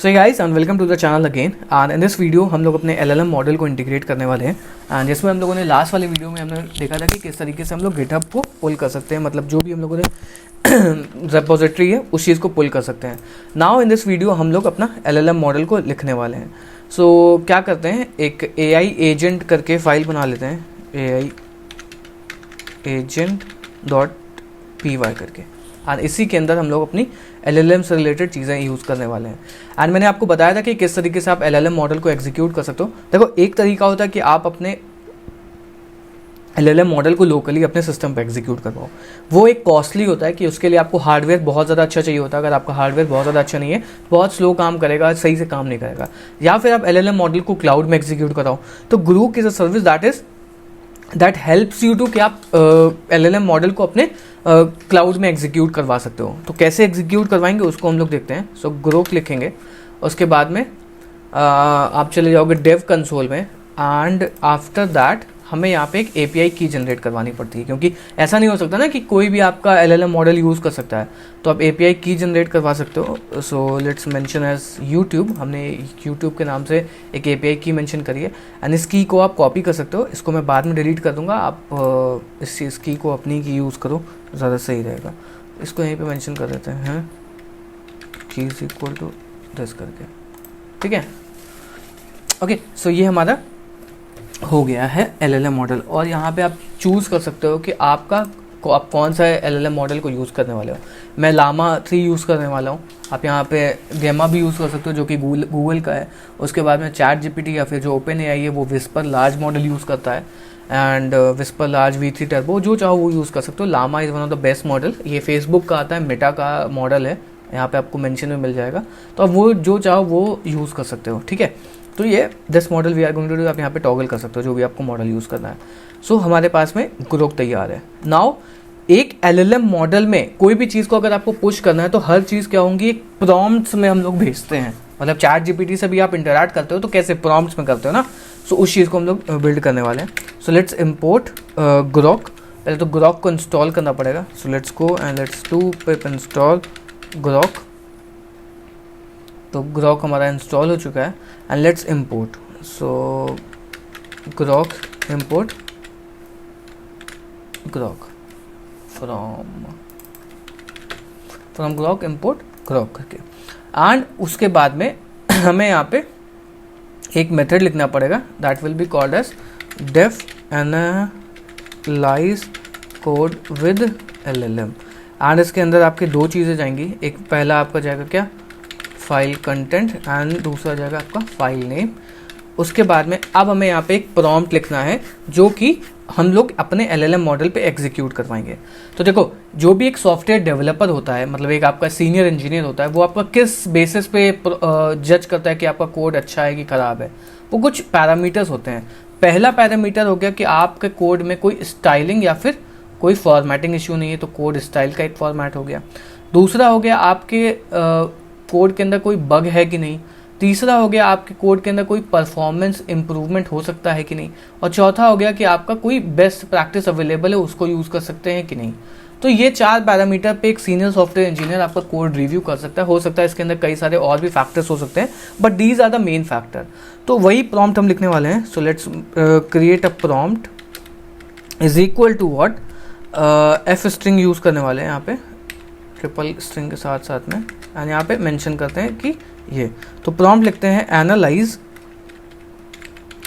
So guys and welcome to the channel again and in this video हम लोग अपने LLM model को integrate करने वाले हैं। एंड जिसमें हम लोगों ने लास्ट वाले वीडियो में हमने देखा था कि किस तरीके से हम लोग गिटहब को पुल कर सकते हैं, मतलब जो भी हम लोगों ने रेपोजिटरी है उस चीज़ को पुल कर सकते हैं। नाउ इन दिस वीडियो हम लोग अपना एलएलएम मॉडल को लिखने वाले हैं। सो क्या करते हैं, एक AI एजेंट करके फाइल बना लेते हैं, AI agent.py करके, एंड इसी के अंदर हम लोग अपनी LLM से रिलेटेड चीज़ें यूज़ करने वाले हैं। एंड मैंने आपको बताया था कि किस तरीके से आप LLM मॉडल को एग्जीक्यूट कर सकते हो। देखो, एक तरीका होता है कि आप अपने LLM मॉडल को लोकली अपने सिस्टम पे एग्जीक्यूट करवाओ। वो एक कॉस्टली होता है कि उसके लिए आपको हार्डवेयर बहुत ज़्यादा अच्छा चाहिए होता है। अगर आपका हार्डवेयर बहुत ज़्यादा अच्छा नहीं है, बहुत स्लो काम करेगा, सही से काम नहीं करेगा। या फिर आप LLM मॉडल को क्लाउड में एग्जीक्यूट कराओ। तो Groq is a service that helps you to कि आप LLM मॉडल को अपने क्लाउड में एग्जीक्यूट करवा सकते हो। तो कैसे एग्जीक्यूट करवाएंगे उसको हम लोग देखते हैं। सो ग्रोक लिखेंगे, उसके बाद में आप चले जाओगे डेव कंसोल में, एंड आफ्टर दैट हमें यहाँ पे एक API की जनरेट करवानी पड़ती है, क्योंकि ऐसा नहीं हो सकता ना कि कोई भी आपका LLM मॉडल यूज़ कर सकता है। तो आप API की जनरेट करवा सकते हो। So let's mention as YouTube, हमने YouTube के नाम से एक API की मेंशन करी है, एंड इस की को आप कॉपी कर सकते हो। इसको मैं बाद में डिलीट कर दूंगा, आप इस की को अपनी की यूज़ करो, ज़्यादा सही रहेगा। इसको यहीं पे मेंशन कर देते हैं, की इज इक्वल टू दिस करके, ठीक है। ओके, सो ये हमारा हो गया है LLM मॉडल। और यहाँ पे आप चूज़ कर सकते हो कि आप कौन सा LLM मॉडल को यूज़ करने वाले हो। मैं लामा 3 यूज़ करने वाला हूँ। आप यहाँ पे गेमा भी यूज़ कर सकते हो, जो कि गूगल का है। उसके बाद में ChatGPT या फिर जो OpenAI है वो विस्पर लार्ज मॉडल यूज़ करता है, and whisper large V3 turbo, जो चाहो वो यूज़ कर सकते हो। Llama is one of the best model. ये फेसबुक का आता है, मेटा का मॉडल है, यहाँ पे आपको मेंशन में मिल जाएगा। तो आप वो जो चाहो वो यूज़ कर सकते हो, ठीक है। तो ये this model we are going to do, आप यहाँ पे टॉगल कर सकते हो जो भी आपको मॉडल यूज़ करना है। सो हमारे पास में ग्रोक तैयार है। नाउ एक LLM मॉडल में कोई भी चीज़ को अगर आपको पुश करना है तो हर चीज़ क्या होंगी, एक प्रॉम्प्ट्स में हम लोग भेजते हैं। मतलब ChatGPT से भी आप इंटरैक्ट करते हो तो कैसे प्रॉम्प्ट्स में करते हो ना। सो उस चीज़ को हम लोग बिल्ड करने वाले हैं। So let's import Grok. पहले तो ग्रोक को इंस्टॉल करना पड़ेगा। So let's go and let's do pip install Grok. तो ग्रोक हमारा इंस्टॉल हो चुका है, and let's import. So Grok import Grok from Grok import Grok करके, एंड उसके बाद में हमें यहाँ पे एक मेथड लिखना पड़ेगा that will be called as def analyze code with LLM। And इसके अंदर आपके दो चीज़ें जाएंगी, एक पहला आपका जाएगा क्या, फाइल कंटेंट, एंड दूसरा जाएगा आपका फाइल नेम। उसके बाद में अब हमें यहाँ पे एक प्रॉम्प्ट लिखना है जो कि हम लोग अपने LLM मॉडल पे एग्जीक्यूट करवाएंगे। तो देखो, जो भी एक सॉफ्टवेयर डेवलपर होता है, मतलब एक आपका सीनियर इंजीनियर होता है, वो आपका किस बेसिस पे जज करता है कि आपका कोड अच्छा है कि ख़राब है। वो कुछ पैरामीटर्स होते हैं। पहला पैरामीटर हो गया कि आपके कोड में कोई स्टाइलिंग या फिर कोई फॉर्मेटिंग इश्यू नहीं है, तो कोड स्टाइल का एक फॉर्मेट हो गया। दूसरा हो गया आपके कोड के अंदर कोई बग है कि नहीं। तीसरा हो गया आपके कोड के अंदर कोई परफॉर्मेंस इंप्रूवमेंट हो सकता है कि नहीं। और चौथा हो गया कि आपका कोई बेस्ट प्रैक्टिस अवेलेबल है, उसको यूज़ कर सकते हैं कि नहीं। तो ये 4 पैरामीटर पे एक सीनियर सॉफ्टवेयर इंजीनियर आपका कोड रिव्यू कर सकता है। हो सकता है इसके अंदर कई सारे और भी फैक्टर्स हो सकते हैं, but these are the main factor. तो वही प्रॉम्प्ट हम लिखने वाले हैं। So let's create a prompt is equal to what, F string use करने वाले हैं यहाँ पे, ट्रिपल स्ट्रिंग के साथ साथ में, एंड यहाँ पे मेंशन करते हैं कि ये। तो प्रॉम्प्ट लिखते हैं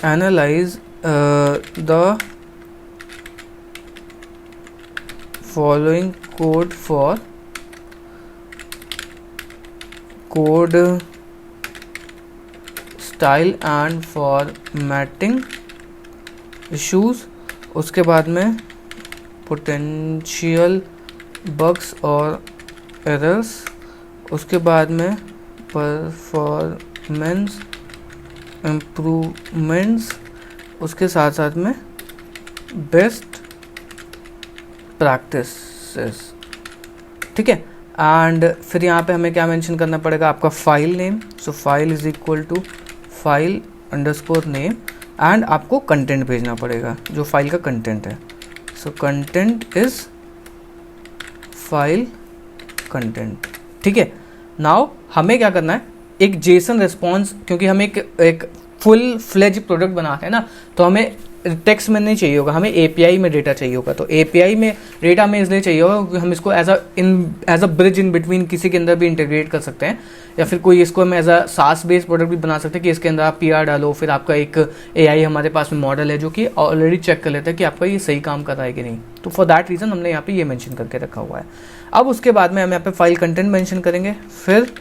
analyse the following code for code style and formatting issues. उसके बाद में पोटेंशियल बग्स और एरर्स। उसके बाद में परफॉर्मेंस इम्प्रूवमेंट्स। उसके साथ साथ में बेस्ट प्रैक्टिसेस, ठीक है। एंड फिर यहाँ पे हमें क्या मेंशन करना पड़ेगा, आपका file name. So file is equal to file underscore name, and आपको कंटेंट भेजना पड़ेगा जो फाइल का कंटेंट है। So content is file content, ठीक है। नाउ हमें क्या करना है, एक जेसन रिस्पॉन्स, क्योंकि हम एक फुल फ्लेज प्रोडक्ट बनाते हैं ना, तो हमें टेक्स्ट में नहीं चाहिए होगा, हमें एपीआई में डेटा चाहिए होगा। तो एपीआई में डेटा हमें इसलिए चाहिए होगा क्योंकि हम इसको as a bridge in between किसी के अंदर भी इंटीग्रेट कर सकते हैं, या फिर कोई इसको हम एज अ सास बेस्ड प्रोडक्ट भी बना सकते हैं कि इसके अंदर आप पीआर डालो, फिर आपका एक एआई हमारे पास में मॉडल है जो कि ऑलरेडी चेक कर लेता है कि आपका ये सही काम कर रहा है कि नहीं। तो फॉर दैट रीज़न हमने यहाँ पे ये मेंशन करके रखा हुआ है। अब उसके बाद में हम यहाँ पे फाइल कंटेंट मेंशन करेंगे, फिर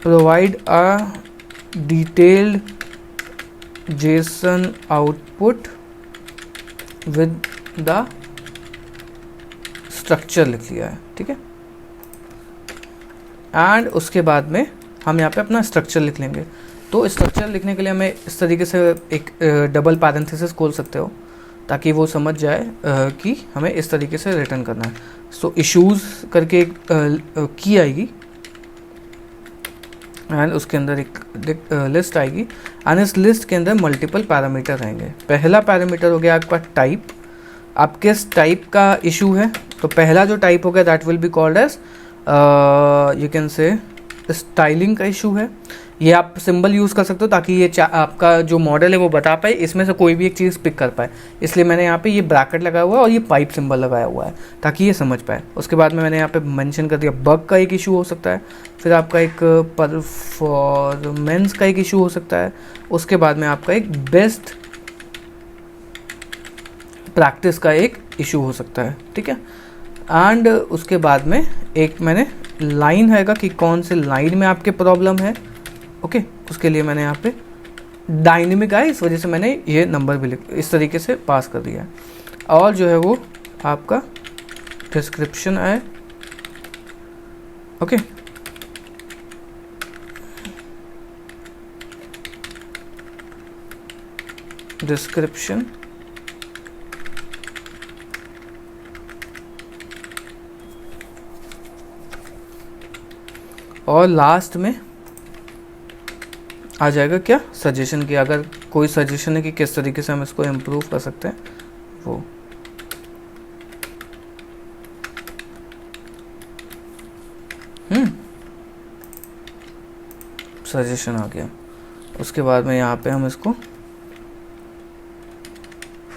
provide a detailed Jason output with the structure लिख लिया है, ठीक है। एंड उसके बाद में हम यहाँ पे अपना स्ट्रक्चर लिख लेंगे। तो स्ट्रक्चर लिखने के लिए हमें इस तरीके से एक डबल पैरेंथेसिस खोल सकते हो ताकि वो समझ जाए कि हमें इस तरीके से रिटर्न करना है। सो इश्यूज करके एक की आएगी एंड उसके अंदर एक लिस्ट आएगी एंड इस लिस्ट के अंदर मल्टीपल पैरामीटर आएंगे। पहला पैरामीटर हो गया आपका टाइप, आप किस टाइप का इशू है। तो पहला जो टाइप हो गया that will be called as you can say styling का इशू है। ये आप सिंबल यूज़ कर सकते हो ताकि ये आपका जो मॉडल है वो बता पाए इसमें से कोई भी एक चीज़ पिक कर पाए, इसलिए मैंने यहाँ पे ये ब्रैकेट लगाया हुआ है और ये पाइप सिंबल लगाया हुआ है ताकि ये समझ पाए। उसके बाद में मैंने यहाँ पे मेंशन कर दिया बग का एक इशू हो सकता है, फिर आपका एक परफॉर्मेंस का एक इशू हो सकता है, उसके बाद में आपका एक बेस्ट प्रैक्टिस का एक इशू हो सकता है, ठीक है। एंड उसके बाद में एक मैंने लाइन हैगा कि कौन से लाइन में आपके प्रॉब्लम है, ओके। उसके लिए मैंने यहाँ पे डायनेमिक है, इस वजह से मैंने ये नंबर भी इस तरीके से पास कर दिया है। और जो है वो आपका डिस्क्रिप्शन है, ओके। डिस्क्रिप्शन और लास्ट में आ जाएगा क्या, सजेशन की। अगर कोई सजेशन है कि किस तरीके से हम इसको इम्प्रूव कर सकते हैं वो। सजेशन आ गया। उसके बाद में यहाँ पे हम इसको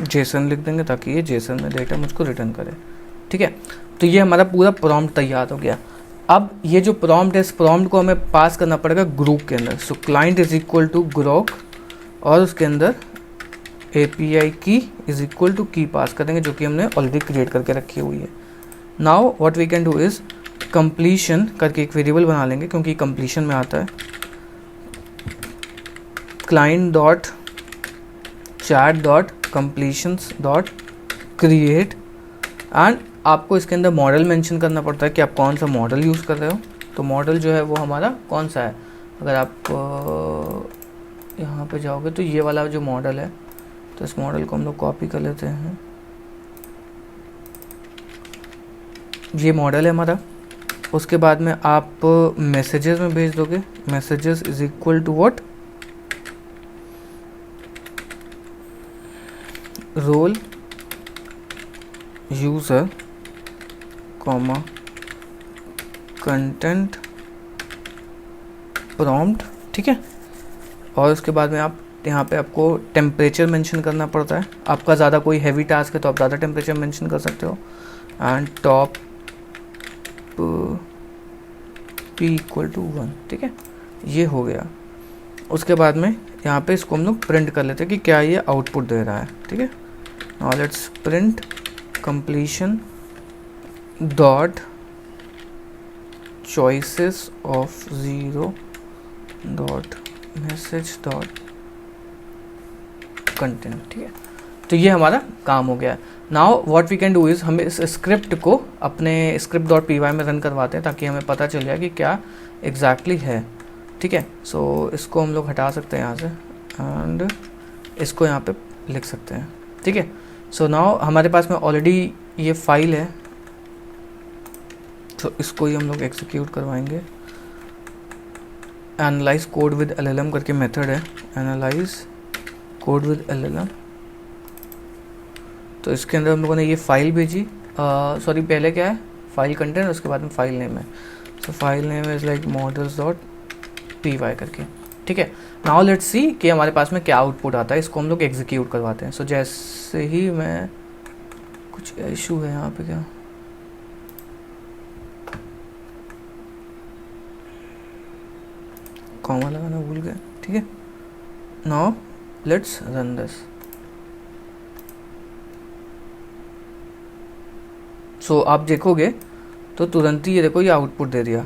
जेसन लिख देंगे ताकि ये जेसन में डेटा मुझको रिटर्न करे, ठीक है। तो ये हमारा पूरा प्रॉम्प्ट तैयार हो गया। अब ये जो प्रॉम्प्ट है, इस प्रॉम्प्ट को हमें पास करना पड़ेगा ग्रुप के अंदर। So client is equal to Grok और उसके अंदर API की इज इक्वल टू की पास करेंगे जो कि हमने ऑलरेडी क्रिएट करके रखी हुई है। Now what we can do is completion करके एक वेरिएबल बना लेंगे क्योंकि कंप्लीशन में आता है client dot chat dot completions dot create. And आपको इसके अंदर मॉडल मेंशन करना पड़ता है कि आप कौन सा मॉडल यूज़ कर रहे हो। तो मॉडल जो है वो हमारा कौन सा है, अगर आप यहाँ पे जाओगे तो ये वाला जो मॉडल है, तो इस मॉडल को हम लोग कॉपी कर लेते हैं। ये मॉडल है हमारा। उसके बाद में आप मैसेजेस में भेज दोगे, messages is equal to what, role user comma content prompt, ठीक है। और उसके बाद में आप यहाँ पे आपको टेम्परेचर मेंशन करना पड़ता है। आपका ज़्यादा कोई हैवी टास्क है तो आप ज़्यादा टेम्परेचर मेंशन कर सकते हो। And top p equal to 1, ठीक है। ये हो गया। उसके बाद में यहाँ पे इसको हम लोग प्रिंट कर लेते हैं कि क्या ये आउटपुट दे रहा है, ठीक है। Now let's print completion dot choices of 0 dot message dot content, ठीक है। तो ये हमारा काम हो गया। Now what we can do is हम इस स्क्रिप्ट को अपने script.py में रन करवाते हैं ताकि हमें पता चल जाए कि क्या एग्जैक्टली है, ठीक है। सो इसको हम लोग हटा सकते हैं यहाँ से एंड इसको यहाँ पे लिख सकते हैं, ठीक है। सो नाउ हमारे पास में ऑलरेडी ये फाइल है, तो इसको ही हम लोग एग्जीक्यूट करवाएंगे। एनालाइज कोड विद LLM करके मेथड है, एनालाइज कोड विद LLM। तो इसके अंदर हम लोगों ने ये फाइल भेजी, सॉरी पहले क्या है फाइल कंटेंट, उसके बाद में फाइल नेम है। So file name is like models dot py करके, ठीक है। नाउ लेट्स सी कि हमारे पास में क्या आउटपुट आता है, इसको हम लोग एग्जीक्यूट करवाते हैं। सो जैसे ही मैं, कुछ इशू है यहाँ पे क्या, कॉमा लगाना भूल गए, ठीक है। Now let's run this. So आप देखोगे तो तुरंत ही ये देखो ये आउटपुट दे दिया,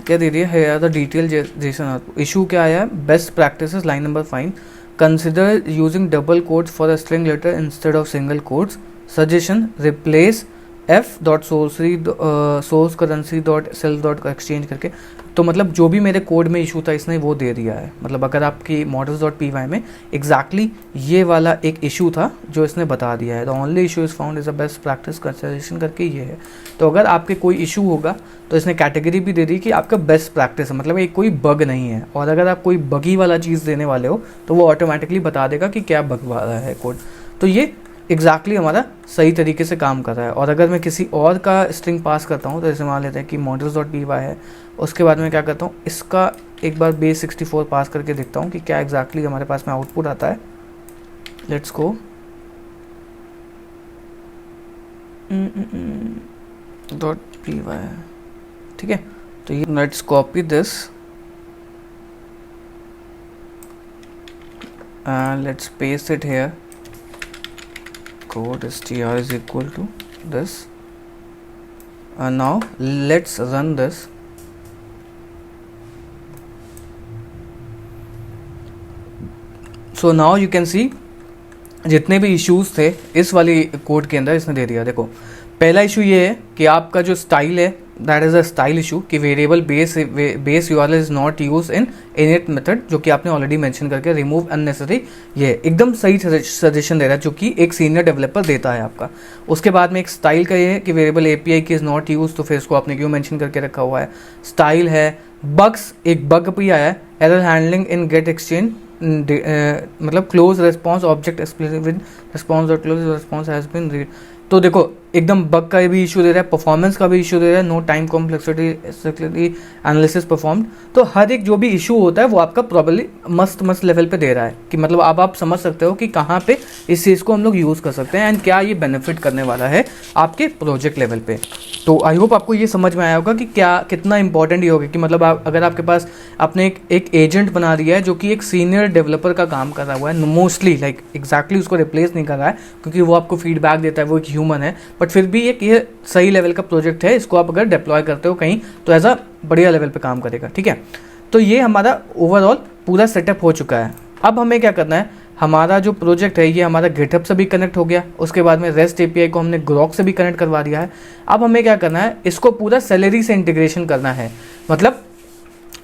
क्या दे दिया है, द डिटेल जेसन। इशू क्या आया है, best practices line number 5, consider using double quotes for a string literal instead of single quotes, suggestion replace source currency self exchange करके। तो मतलब जो भी मेरे कोड में इशू था इसने वो दे दिया है। मतलब अगर आपकी models.py में एग्जैक्टली ये वाला एक इशू था जो इसने बता दिया है, the only issue is found is a best practice consideration करके ये है। तो अगर आपके कोई इशू होगा तो इसने कैटेगरी भी दे दी कि आपका बेस्ट प्रैक्टिस है, मतलब ये कोई बग नहीं है। और अगर आप कोई बगी वाला चीज़ देने वाले हो तो वो ऑटोमेटिकली बता देगा कि क्या बग वाला है कोड। तो ये एग्जैक्टली हमारा सही तरीके से काम कर रहा है। और अगर मैं किसी और का स्ट्रिंग पास करता हूँ तो जैसे मान लेते हैं कि models.py है, उसके बाद में क्या करता हूँ, इसका एक बार base 64 पास करके देखता हूँ कि क्या एग्जैक्टली हमारे पास में आउटपुट आता है। लेट्स गो, .py है, ठीक है। तो ये let's copy this and let's paste it here, code str is equal to this, and now let's run this। so now you can see जितने भी इश्यूज थे इस वाली कोड के अंदर इसने दे दिया। देखो पहला इशू ये है कि आपका जो स्टाइल है that is a style issue, कि variable base URL is not use in init method, जो कि आपने ऑलरेडी मेंशन करके रिमूव अननेसेसरी, ये एकदम सही सजेशन दे रहा है जो कि एक सीनियर डेवलपर देता है आपका। उसके बाद में एक स्टाइल का ये है कि वेरिएबल एपीआई की इज नॉट यूज, तो फिर इसको आपने क्यों मेंशन करके रखा हुआ है। स्टाइल है, बग्स, एक बग भी आया है, error handling in get exchange, मतलब close response object explicit with response dot close response has been read. तो देखो एकदम बग का भी इशू दे रहा है, परफॉर्मेंस का भी इशू दे रहा है, no time complexity analysis performed. तो हर एक जो भी इशू होता है वो आपका प्रॉब्ली मस्त लेवल पे दे रहा है कि मतलब अब आप समझ सकते हो कि कहाँ पे इस चीज़ को हम लोग यूज़ कर सकते हैं एंड क्या ये बेनिफिट करने वाला है आपके प्रोजेक्ट लेवल पे। तो आई होप आपको ये समझ में आया होगा कि क्या कितना इंपॉर्टेंट ये होगा कि मतलब अगर आपके पास आपने एक एजेंट बना दिया है जो कि एक सीनियर डेवलपर का काम कर रहा हुआ है, मोस्टली लाइक एग्जैक्टली उसको रिप्लेस नहीं कर रहा है क्योंकि वो आपको फीडबैक देता है, वो एक ह्यूमन है, बट फिर भी एक ये सही लेवल का प्रोजेक्ट है, इसको आप अगर डिप्लॉय करते हो कहीं तो ऐसा बढ़िया लेवल पे काम करेगा, ठीक है। तो ये हमारा ओवरऑल पूरा सेटअप हो चुका है। अब हमें क्या करना है, हमारा जो प्रोजेक्ट है ये हमारा गिटहब से भी कनेक्ट हो गया, उसके बाद में रेस्ट एपीआई को हमने ग्रॉक से भी कनेक्ट करवा दिया है। अब हमें क्या करना है, इसको पूरा सैलरी से इंटीग्रेशन करना है, मतलब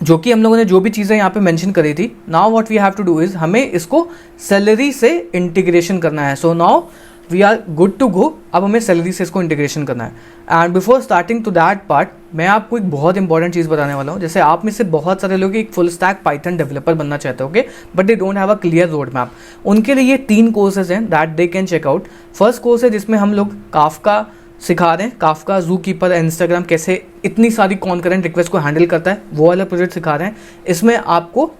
जो कि हम लोगों ने जो भी चीज़ें यहाँ पे मेंशन करी थी। Now what we have to do is हमें इसको सैलरी से इंटीग्रेशन करना है। So now we are good to go. अब हमें सैलरी से इसको इंटीग्रेशन करना है। And before starting to that part मैं आपको एक बहुत इंपॉर्टेंट चीज़ बताने वाला हूँ। जैसे आप में से बहुत सारे लोग एक फुल स्टैक पाइथन डेवलपर बनना चाहते हो, but they don't have a clear road map. उनके लिए ये 3 कोर्सेज हैं that they can check out. First course है जिसमें हम लोग काफका सिखा रहे हैं, काफका जू कीपर इंस्टाग्राम कैसे इतनी सारी कॉन्करेंट रिक्वेस्ट को हैंडल करता है, वो वाला प्रोजेक्ट सिखा रहे हैं। इसमें आपको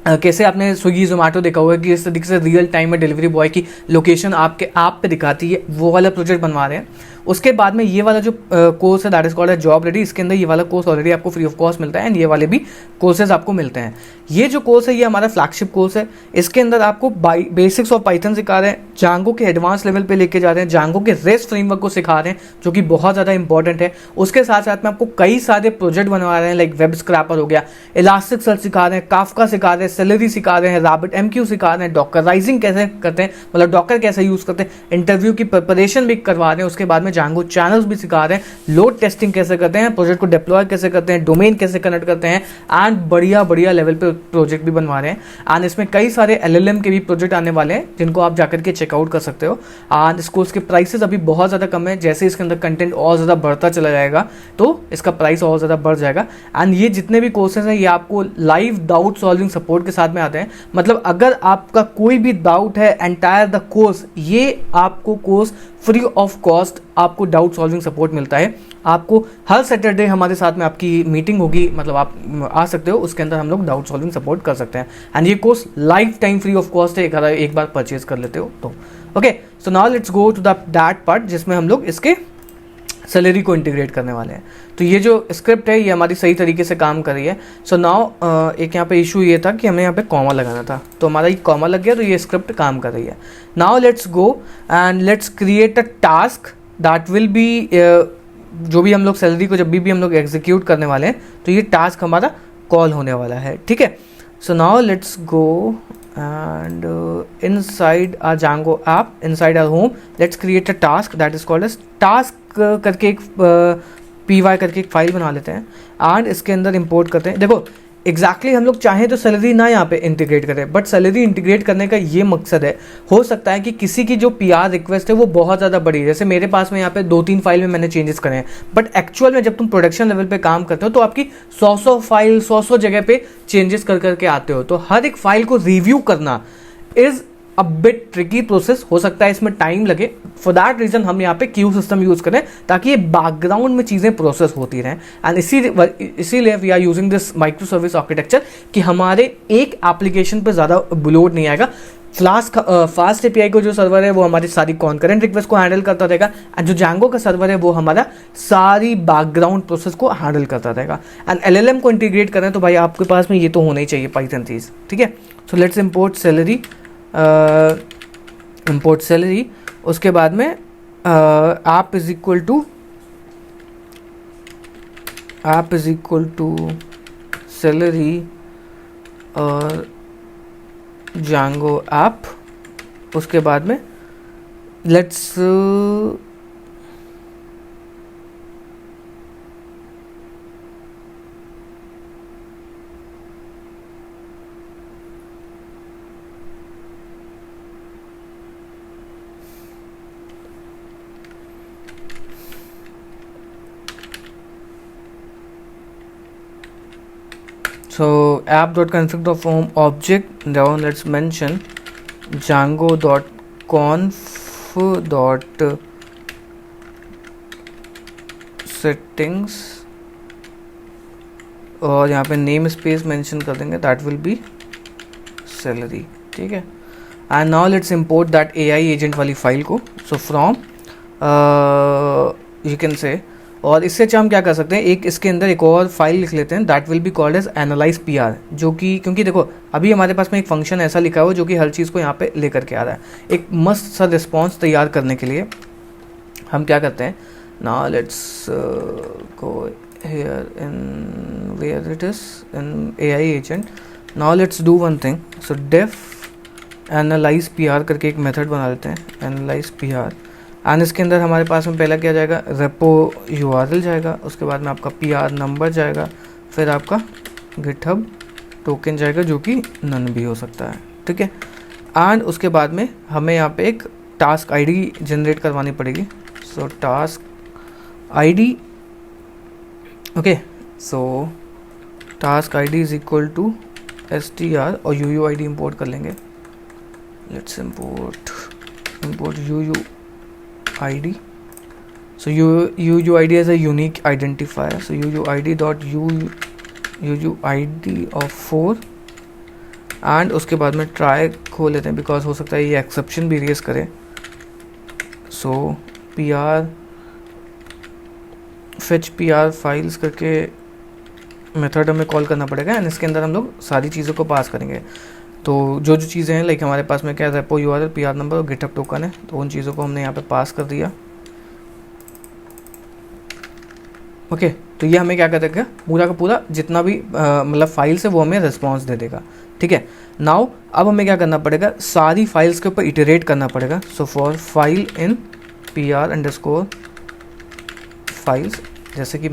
कैसे आपने स्विगी जोमेटो देखा हुआ है कि इस तरीके से रियल टाइम में डिलीवरी बॉय की लोकेशन आपके ऐप पे दिखाती है, वो वाला प्रोजेक्ट बनवा रहे हैं। उसके बाद में ये वाला जो कोर्स है दैट इज कॉल्ड है जॉब रेडी, इसके अंदर ये वाला कोर्स ऑलरेडी आपको फ्री ऑफ कॉस्ट मिलता है एंड ये वाले भी कोर्सेज आपको मिलते हैं। ये जो कोर्स है ये हमारा फ्लैगशिप कोर्स है। इसके अंदर आपको बेसिक्स ऑफ पाइथन सिखा रहे हैं, जांगो के एडवांस लेवल पे लेके जा रहे हैं, जांगो के रेस्ट फ्रेमवर्क को सिखा रहे हैं जो कि बहुत ज़्यादा इंपॉर्टेंट है। उसके साथ साथ में आपको कई सारे प्रोजेक्ट बनवा रहे हैं, लाइक वेब स्क्रैपर हो गया, इलास्टिक सर्च सिखा रहे हैं, काफका सिखा रहे हैं, सैलरी सिखा रहे हैं, रैबिट एमक्यू सिखा रहे हैं, डॉकराइजिंग कैसे करते हैं, मतलब डॉकर कैसे यूज़ करते हैं, इंटरव्यू की प्रिपरेशन भी करवा रहे हैं। उसके बाद में जांगो चैनल्स सिखा रहे हैं, लोड टेस्टिंग कैसे करते हैं, प्रोजेक्ट को डिप्लॉय कैसे करते हैं, डोमेन कैसे कनेक्ट करते हैं एंड बढ़िया लेवल पे प्रोजेक्ट भी बनवा रहे हैं। एंड इसमें कई सारे एलएलएम के भी प्रोजेक्ट आने वाले हैं जिनको आप जाकर के चेकआउट कर सकते हो। एंड इस कोर्स के प्राइसेस अभी बहुत ज़्यादा कम है, जैसे इसके अंदर कंटेंट और ज़्यादा बढ़ता चला जाएगा तो इसका प्राइस और ज़्यादा बढ़ जाएगा। एंड ये जितने भी कोर्सेज हैं ये आपको लाइव डाउट सॉल्विंग सपोर्ट के साथ में आते हैं, मतलब अगर आपका कोई भी डाउट है एंटायर द कोर्स, ये आपको कोर्स फ्री ऑफ कॉस्ट आपको डाउट सॉल्विंग सपोर्ट मिलता है। आपको हर सैटरडे हमारे साथ में आपकी मीटिंग होगी, मतलब आप आ सकते हो, उसके अंदर हम लोग डाउट सॉल्विंग सपोर्ट कर सकते हैं। एंड ये course life time free of cost है, अगर एक बार परचेज कर लेते हो तो। Okay, so now let's go to that part जिसमें हम लोग इसके सैलरी को इंटीग्रेट करने वाले हैं। तो ये जो स्क्रिप्ट है ये हमारी सही तरीके से काम कर रही है। सो नाउ एक यहाँ पे इशू ये था कि हमें यहाँ पे कॉमा लगाना था, तो हमारा ये कॉमा लग गया, तो ये स्क्रिप्ट काम कर रही है। Now let's go and let's create a task that will B, जो भी हम लोग सैलरी को जब भी हम लोग एग्जीक्यूट करने वाले हैं तो ये टास्क हमारा कॉल होने वाला है, ठीक है। So now let's go and inside our Django app, inside our home, let's create a task that is called as task करके एक py करके एक फाइल बना लेते हैं एंड इसके अंदर इंपोर्ट करते हैं। देखो एग्जैक्टली हम लोग चाहें तो सैलरी ना यहाँ पे इंटीग्रेट करें, बट सैलरी इंटीग्रेट करने का ये मकसद है, हो सकता है कि किसी की जो PR रिक्वेस्ट है वो बहुत ज़्यादा बड़ी है, जैसे मेरे पास में यहाँ पे 2-3 फाइल में मैंने चेंजेस करे हैं, बट एक्चुअल में जब तुम प्रोडक्शन लेवल पे काम करते हो तो आपकी 100 फाइल 100 जगह पे चेंजेस कर करके आते हो, तो हर एक फाइल को रिव्यू करना is a bit tricky process, हो सकता है इसमें टाइम लगे। फॉर दैट रीज़न हम यहाँ पे क्यू सिस्टम यूज़ करें ताकि ये बैकग्राउंड में चीज़ें प्रोसेस होती रहें। एंड इसीलिए we are using this micro service architecture कि हमारे एक एप्लीकेशन पे ज़्यादा लोड नहीं आएगा। फास्ट API को जो सर्वर है वो हमारी सारी कॉन्करेंट रिक्वेस्ट को हैंडल करता रहेगा, एंड जो Django का सर्वर है वो हमारा सारी बैकग्राउंड प्रोसेस को हैंडल करता रहेगा। एंड LLM को इंटीग्रेट करें तो भाई आपके पास में ये तो होना ही चाहिए पाइथन चीज़, ठीक है। सो let's import salary, import salary, उसके बाद में आप इज इक्वल टू सैलरी और Django ऐप, उसके बाद में let's so app.config.form object, down let's mention django.conf.settings और यहाँ पे नेम स्पेस मेंशन कर देंगे, दैट विल बी सैलरी, ठीक है। And now let's import that AI agent वाली फाइल को, सो फ्रॉम यू कैन से, और इससे अच्छा हम क्या कर सकते हैं, एक इसके अंदर एक और फाइल लिख लेते हैं that will be called as analyze PR, जो कि क्योंकि देखो अभी हमारे पास में एक फंक्शन ऐसा लिखा हुआ जो कि हर चीज़ को यहाँ पे लेकर के आ रहा है। एक मस्त सा रिस्पॉन्स तैयार करने के लिए हम क्या करते हैं, now let's go here in where it is in AI agent. Now let's do one thing, so def analyze PR करके एक मेथड बना लेते हैं, एनालाइज PR, एंड इसके अंदर हमारे पास में पहला क्या जाएगा, रेपो URL जाएगा, उसके बाद में आपका PR नंबर जाएगा, फिर आपका गिटहब टोकन जाएगा जो कि नन भी हो सकता है, ठीक है। एंड उसके बाद में हमें यहाँ पे एक टास्क ID जनरेट करवानी पड़ेगी, so task ID, okay, so task ID is equal to str और UUID इंपोर्ट कर लेंगे। Let's import UUID, so UUID is a unique identifier, so UUID of 4 and उसके बाद में ट्राई खोल लेते हैं बिकॉज हो सकता है ये एक्सेप्शन भी रेज करे। सो fetch PR फाइल्स करके मेथड हमें कॉल करना पड़ेगा एंड इसके अंदर हम लोग सारी चीज़ों को पास करेंगे। तो जो चीज़ें हैं लाइक हमारे पास में क्या रेपो URL, PR नंबर और गिटहब टोकन है, तो उन चीज़ों को हमने यहाँ पे पास कर दिया। ओके, तो ये हमें क्या कर देगा, पूरा का पूरा जितना भी मतलब फाइल्स है वो हमें रिस्पॉन्स दे देगा, ठीक है। नाउ अब हमें क्या करना पड़ेगा, सारी फाइल्स के ऊपर इटरेट करना पड़ेगा। सो फॉर फाइल इन PR_फाइल्स, जैसे कि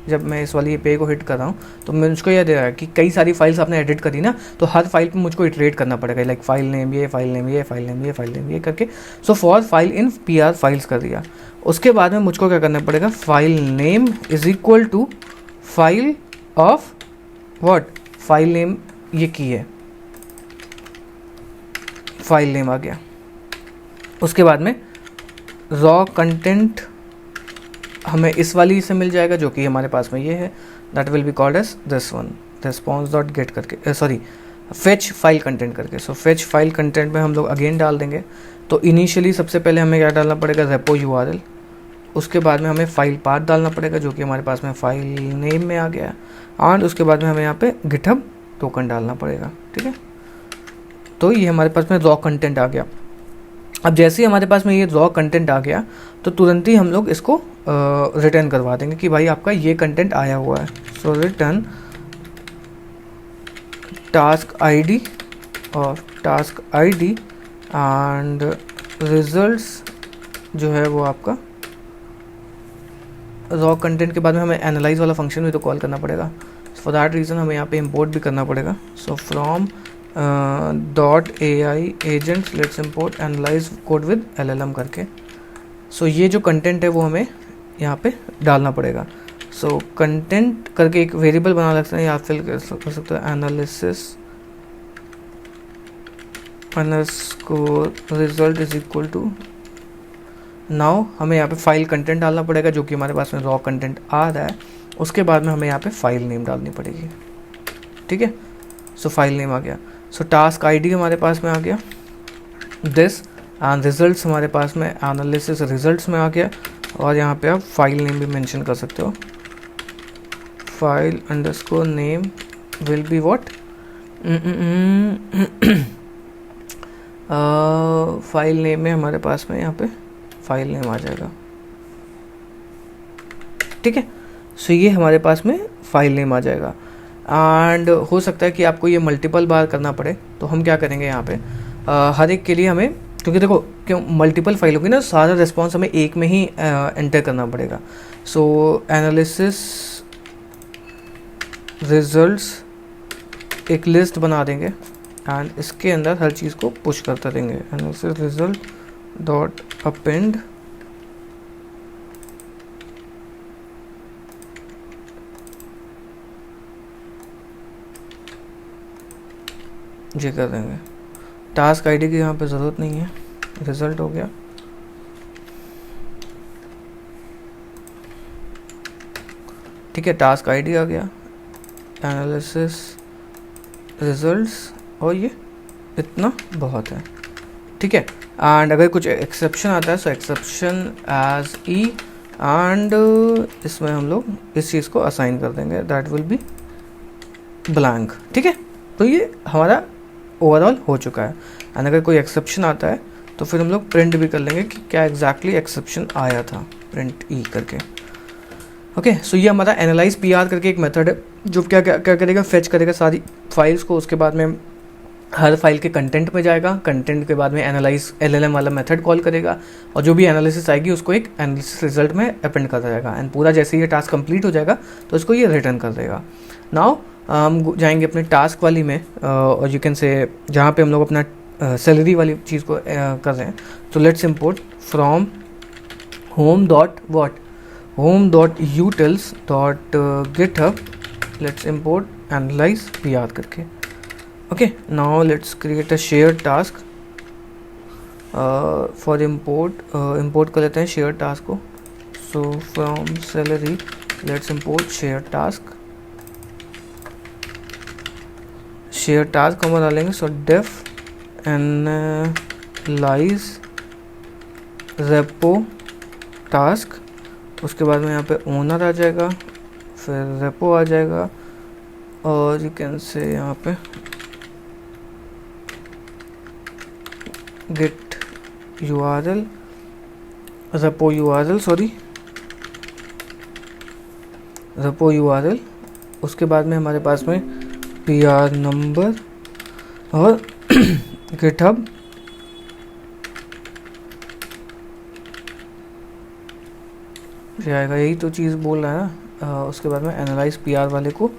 जब मैं इस वाली API को हिट कर रहा हूँ तो मुझको यह दे रहा है कि कई सारी फाइल्स आपने एडिट करी ना, तो हर फाइल पे मुझको इटरेट करना पड़ेगा, लाइक फाइल नेम ये, फाइल नेम ये, फाइल नेम ये, फाइल नेम ये करके। So for file in PR files कर दिया। उसके बाद में मुझको क्या करना पड़ेगा, file name is equal to file of what, file name ये की है, फाइल नेम आ गया। उसके बाद में रॉ कंटेंट हमें इस वाली से मिल जाएगा जो कि हमारे पास में ये है, that will be called as this one, response dot get करके, सॉरी फेच फाइल कंटेंट करके। सो फेच फाइल कंटेंट में हम लोग अगेन डाल देंगे। तो इनिशियली सबसे पहले हमें क्या डालना पड़ेगा, रेपो यूआरएल, उसके बाद में हमें फाइल पाथ डालना पड़ेगा जो कि हमारे पास में फाइल नेम में आ गया, एंड उसके बाद में हमें यहाँ पे गिटहब टोकन डालना पड़ेगा। ठीक है, तो ये हमारे पास में रॉ कंटेंट आ गया। अब जैसे ही हमारे पास में ये रॉ कंटेंट आ गया तो तुरंत ही हम लोग इसको रिटर्न करवा देंगे कि भाई आपका ये कंटेंट आया हुआ है। सो रिटर्न टास्क आईडी और टास्क आईडी एंड रिजल्ट्स जो है वो आपका रॉ कंटेंट के बाद में हमें एनालाइज वाला फंक्शन भी तो कॉल करना पड़ेगा। फॉर दैट रीज़न हमें यहाँ पे इंपोर्ट भी करना पड़ेगा। So from .ai agents let's import analyse code with LLM करके। सो ये जो कंटेंट है वो हमें यहाँ पे डालना पड़ेगा। सो कंटेंट करके एक वेरिएबल बना सकते हैं या फिल कर सकते हैं, analysis underscore result is equal to. Now हमें यहाँ पे फाइल कंटेंट डालना पड़ेगा जो कि हमारे पास में रॉ कंटेंट आ रहा है। उसके बाद में हमें यहाँ पे फाइल नेम डालनी पड़ेगी। ठीक है, सो फाइल नेम आ गया। सो टास्क आईडी हमारे पास में आ गया, दिस एंड रिजल्ट्स हमारे पास में एनालिसिस रिजल्ट्स में आ गया। और यहाँ पे आप फाइल नेम भी मेंशन कर सकते हो, file underscore name will be what, file name में हमारे पास में यहाँ पे फाइल नेम आ जाएगा। ठीक है, सो ये हमारे पास में फाइल नेम आ जाएगा। एंड हो सकता है कि आपको ये मल्टीपल बार करना पड़े, तो हम क्या करेंगे यहाँ पे हर एक के लिए हमें, क्योंकि देखो क्यों मल्टीपल फाइल होगी ना, सारा रिस्पॉन्स हमें एक में ही एंटर करना पड़ेगा। सो एनालिसिस रिजल्ट्स एक लिस्ट बना देंगे एंड इसके अंदर हर चीज़ को पुश करते रहेंगे। एनालिसिस रिजल्ट डॉट अपेंड ये कर देंगे। टास्क आईडी की यहाँ पे ज़रूरत नहीं है, रिजल्ट हो गया। ठीक है, टास्क आईडी आ गया, एनालिसिस रिजल्ट्स, और ये इतना बहुत है। ठीक है, एंड अगर कुछ एक्सेप्शन आता है सो एक्सेप्शन एज ई, एंड इसमें हम लोग इस चीज़ को असाइन कर देंगे, दैट विल बी ब्लैंक। ठीक है, तो ये हमारा ओवरऑल हो चुका है। एंड अगर कोई एक्सेप्शन आता है तो फिर हम लोग प्रिंट भी कर लेंगे कि क्या एग्जैक्टली एक्सेप्शन आया था, प्रिंट ई करके। ओके, सो ये हमारा एनालाइज पीआर करके एक मेथड है जो क्या क्या क्या करेगा, फेच करेगा सारी फाइल्स को, उसके बाद में हर फाइल के कंटेंट में जाएगा, कंटेंट के बाद में एनालाइज LLM वाला मेथड कॉल करेगा, और जो भी एनालिसिस आएगी उसको एक एनालिसिस रिजल्ट में अपेंड कर जाएगा। एंड पूरा जैसे ये टास्क कंप्लीट हो जाएगा तो इसको ये रिटर्न कर देगा। नाउ हम जाएंगे अपने टास्क वाली में, और यू कैन से जहाँ पे हम लोग अपना सैलरी वाली चीज़ को कर रहे हैं। तो let's import from home dot what, home dot utils dot GitHub, let's import analyze PR करके। Okay, now let's create a share task for import कर लेते हैं शेयर टास्क को। So from celery let's import share task, share task हम डालेंगे। So def analyze repo task, उसके बाद में यहाँ पे ओनर आ जाएगा, फिर रेपो आ जाएगा, और यू कैन से यहाँ पे get URL, repo URL, sorry repo URL, उसके बाद में हमारे पास में पीआर नंबर और गिटहब आएगा, यही तो चीज़ बोल रहा है ना। उसके बाद में एनालाइज पीआर वाले को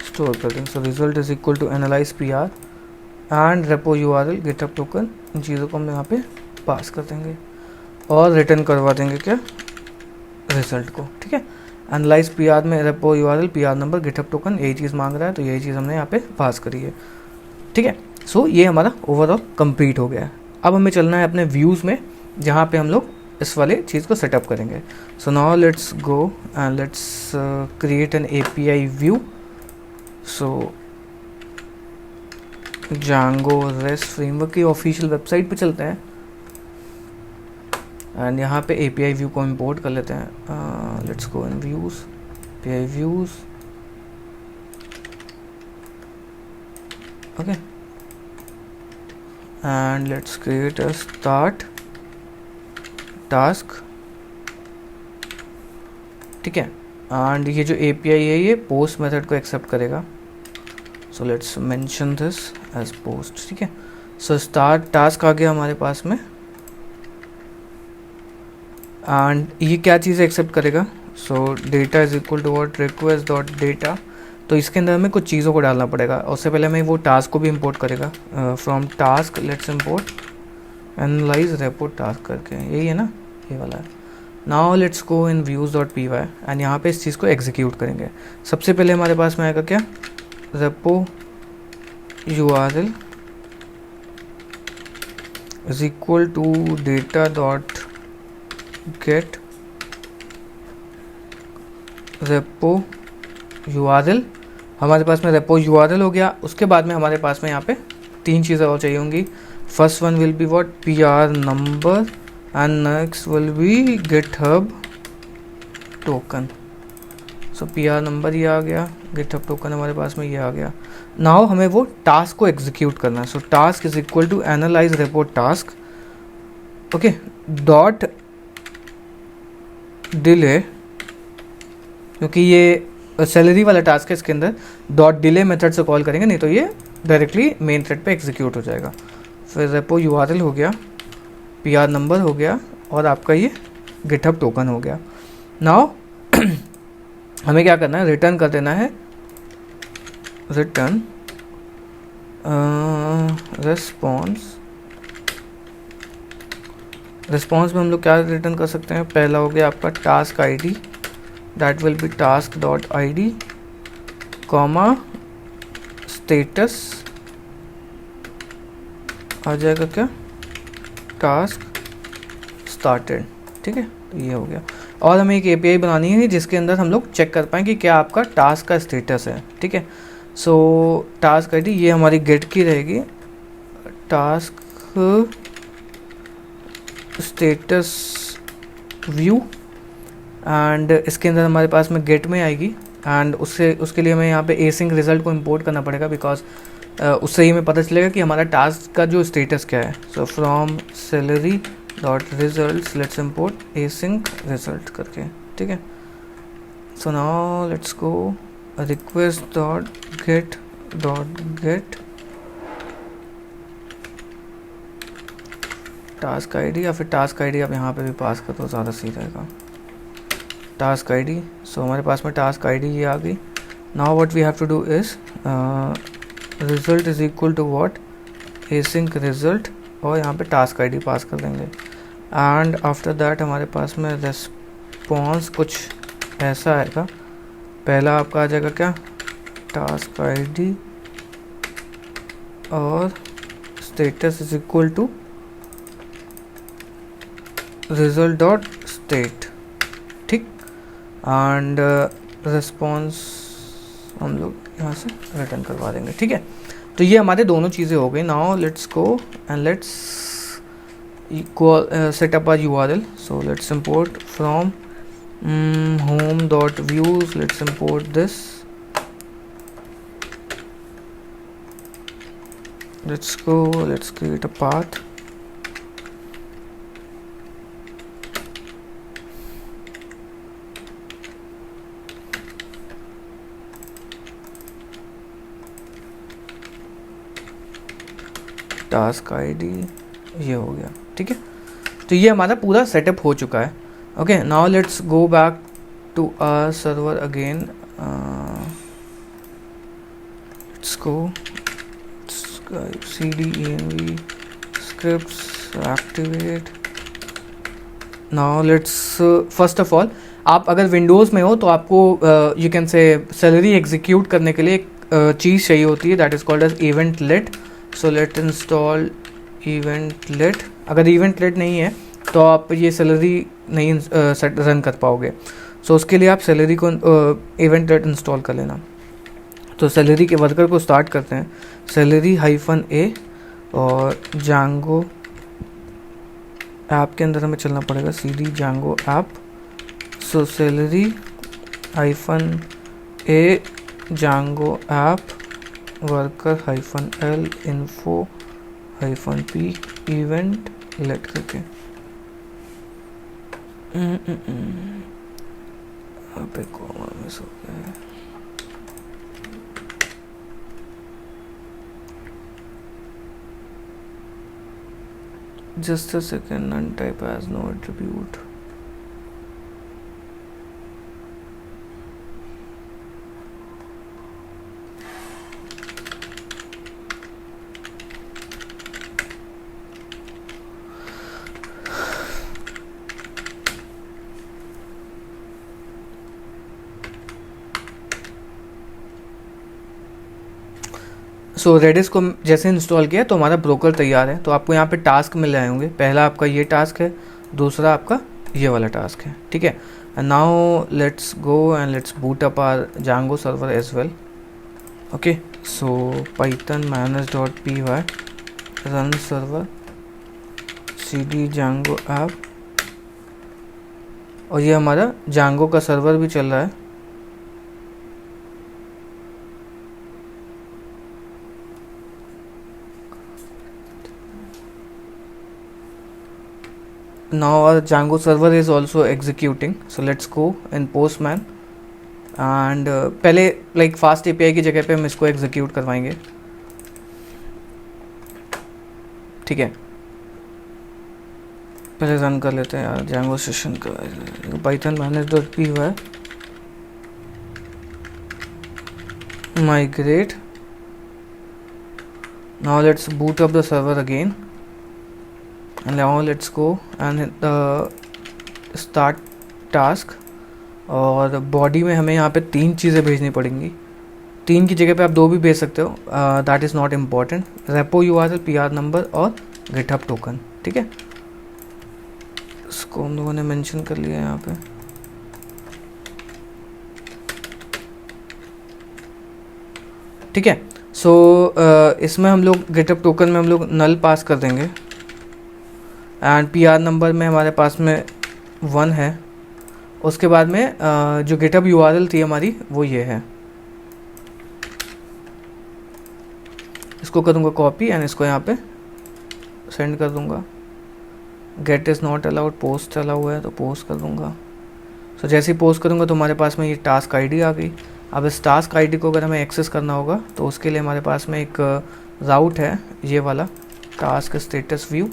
स्टोर कर देंगे। So result is equal to analyze PR and repo URL GitHub token, इन चीज़ों को हम यहाँ पे पास कर देंगे और रिटर्न करवा देंगे क्या, रिजल्ट को। ठीक है, एनालाइज पीआर में repo URL PR number GitHub token, यही चीज़ मांग रहा है, तो यही चीज़ हमने यहाँ पे पास करी है। ठीक है, सो ये हमारा ओवरऑल कंप्लीट हो गया है। अब हमें चलना है अपने व्यूज़ में, जहाँ पे हम लोग इस वाले चीज़ को सेटअप करेंगे. सो now let's go and let's create an API view. So Django REST framework की ऑफिशियल वेबसाइट पे चलते हैं एंड यहाँ पे API व्यू को इंपोर्ट कर लेते हैं. Let's go in views, API views. Okay and let's create a start task. ठीक है, एंड ये जो API है ये पोस्ट मेथड को एक्सेप्ट करेगा. So let's mention this as post. ठीक है, सो स्टार्ट टास्क आ गया हमारे पास में एंड ये क्या चीज़ एक्सेप्ट करेगा. So data is equal to what request dot data. तो इसके अंदर हमें कुछ चीज़ों को डालना पड़ेगा. उससे पहले हमें वो टास्क को भी इंपोर्ट करेगा. From task let's import analyse repo task करके, यही है ना, ये वाला है. Now let's go in views dot py and यहाँ पे इस चीज़ को एग्जीक्यूट करेंगे. सबसे पहले हमारे पास में आएगा क्या, repo URL is equal to data dot get repo URL. हमारे पास में रेपो URL हो गया. उसके बाद में हमारे पास में यहाँ पे 3 चीज़ें और चाहिए होंगी. First one will be what, PR number and next will be GitHub token. So PR number ये आ गया, GitHub टोकन हमारे पास में ये आ गया. नाउ हमें वो टास्क को एग्जीक्यूट करना है. So task is equal to analyze repo task. Okay, dot delay, क्योंकि ये सैलरी वाला टास्क है, इसके अंदर डॉट डिले मेथड से कॉल करेंगे, नहीं तो ये डायरेक्टली मेन थ्रेड पे एग्जीक्यूट हो जाएगा. फिर रेपो URL हो गया, PR नंबर हो गया और आपका ये GitHub टोकन हो गया. नाउ हमें क्या करना है, रिटर्न कर देना है, रिटर्न रिस्पॉन्स में हम लोग क्या रिटर्न कर सकते हैं. पहला हो गया आपका task ID, that will be task dot ID comma status आ जाएगा क्या, टास्क स्टार्टेड. ठीक है, तो ये हो गया. और हमें एक API बनानी है जिसके अंदर हम लोग चेक कर पाएँ कि क्या आपका टास्क का स्टेटस है. ठीक है, सो टास्क ID ये हमारी गेट की रहेगी, टास्क स्टेटस व्यू एंड इसके अंदर हमारे पास में गेट में आएगी एंड उसके लिए हमें यहाँ पे एसिंक रिजल्ट को इंपोर्ट करना पड़ेगा बिकॉज उससे ही हमें पता चलेगा कि हमारा टास्क का जो स्टेटस क्या है. सो from salary dot result let's import async result करके. ठीक है, so now let's go request dot get task ID, या फिर टास्क ID आप यहाँ पे भी पास कर दो, ज़्यादा सही रहेगा. टास्क ID, सो हमारे पास में टास्क ID ये आ गई. Now what we have to do is result is equal to what, async result, और यहाँ पे टास्क ID पास कर देंगे. एंड आफ्टर दैट हमारे पास में रेस्पॉन्स कुछ ऐसा आएगा. पहला आपका आ जाएगा क्या, टास्क ID और status is equal to result dot state. ठीक, एंड रिस्पॉन्स हम लोग यहाँ से रिटर्न करवा देंगे. ठीक है, तो ये हमारे दोनों चीज़ें हो गई. Now let's go and let's set up our URL. So let's import from home dot views, let's import this. Let's go, let's create a path. Task ID ये हो गया. ठीक है, तो ये हमारा पूरा सेटअप हो चुका है. Okay, now let's go back to our server again. Let's go cd env scripts activate. Now let's first of all, आप अगर विंडोज़ में हो तो आपको you can say celery execute करने के लिए एक चीज़ चाहिए होती है, that is called as eventlet. So let install eventlet. अगर इवेंटलेट नहीं है तो आप ये सैलरी नहीं रन कर पाओगे। सो उसके लिए आप सैलरी को इवेंटलेट इंस्टॉल कर लेना। तो सैलरी के वर्कर को स्टार्ट करते हैं, सैलरी -a और जांगो ऐप के अंदर हमें चलना पड़ेगा, cd Django app. So celery -a Django app worker -l info -p eventlet करके पे कॉमा मिस हो गया है। Just a second, none type has no attribute. So Redis को जैसे इंस्टॉल किया तो हमारा ब्रोकर तैयार है। तो आपको यहाँ पे टास्क मिल रहे होंगे, पहला आपका ये टास्क है, दूसरा आपका ये वाला टास्क है, ठीक है। And now let's go and let's boot up our Django server as well. Okay, so python manage.py run server cd Django app, और ये हमारा जांगो का सर्वर भी चल रहा है। Now our Django server is also executing, so let's go in Postman and पहले like fast API की जगह पे हम इसको execute करवाएंगे, ठीक है। पहले रन कर लेते हैं यार Django सेशन का, python manage.py migrate। now let's boot up the server again and now let's go and hit the start task। और बॉडी में हमें यहाँ पे 3 चीज़ें भेजनी पड़ेंगी, 3 की जगह पे आप 2 भी भेज सकते हो, that is not important. Repo URL, PR number और गिटहब टोकन, ठीक है। इसको हम लोगों ने मेंशन कर लिया यहाँ पे, ठीक है। सो इसमें हम लोग गिटहब टोकन में हम लोग नल पास कर देंगे एंड PR नंबर में हमारे पास में 1 है। उसके बाद में जो गिटहब URL थी हमारी वो ये है, इसको करूँगा कॉपी एंड इसको यहाँ पे सेंड कर दूँगा। Get is not allowed, post allow है तो पोस्ट कर दूँगा। सो जैसे ही पोस्ट करूँगा तो हमारे पास में ये टास्क ID आ गई। अब इस टास्क ID को अगर हमें एक्सेस करना होगा तो उसके लिए हमारे पास में एक राउट है, ये वाला task status view.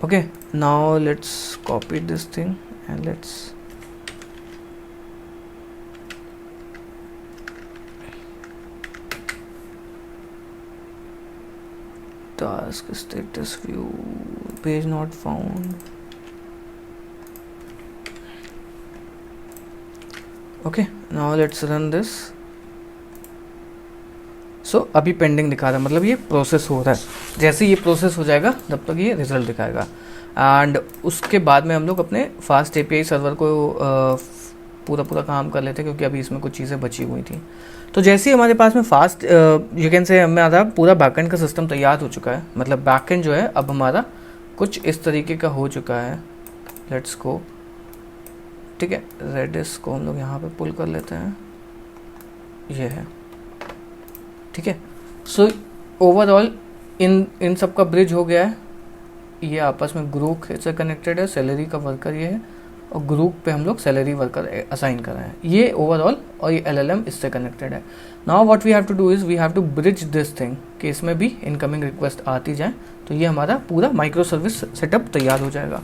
Okay, now let's copy this thing and let's task status view, page not found। Okay, now let's run this। सो अभी पेंडिंग दिखा रहा है, मतलब ये प्रोसेस हो रहा है। जैसे ये प्रोसेस हो जाएगा तब तक ये रिजल्ट दिखाएगा एंड उसके बाद में हम लोग अपने फास्ट API सर्वर को पूरा काम कर लेते हैं, क्योंकि अभी इसमें कुछ चीज़ें बची हुई थी। तो जैसे ही हमारे पास में फास्ट यू कैन से हमारा पूरा बैकएंड का सिस्टम तैयार हो चुका है, मतलब बैकएंड जो है अब हमारा कुछ इस तरीके का हो चुका है। लेट्स गो, ठीक है। रेडिस को हम लोग यहाँ पे पुल कर लेते हैं, ये है, ठीक है। सो ओवरऑल इन सब का ब्रिज हो गया है। ये आपस में ग्रुप से कनेक्टेड है, सैलरी का वर्कर ये है और ग्रुप पे हम लोग सैलरी वर्कर असाइन कर रहे हैं, ये ओवरऑल, और ये LLM इससे कनेक्टेड है। Now what we have to do is we have to bridge this thing कि इसमें भी इनकमिंग रिक्वेस्ट आती जाए, तो ये हमारा पूरा माइक्रो सर्विस सेटअप तैयार हो जाएगा।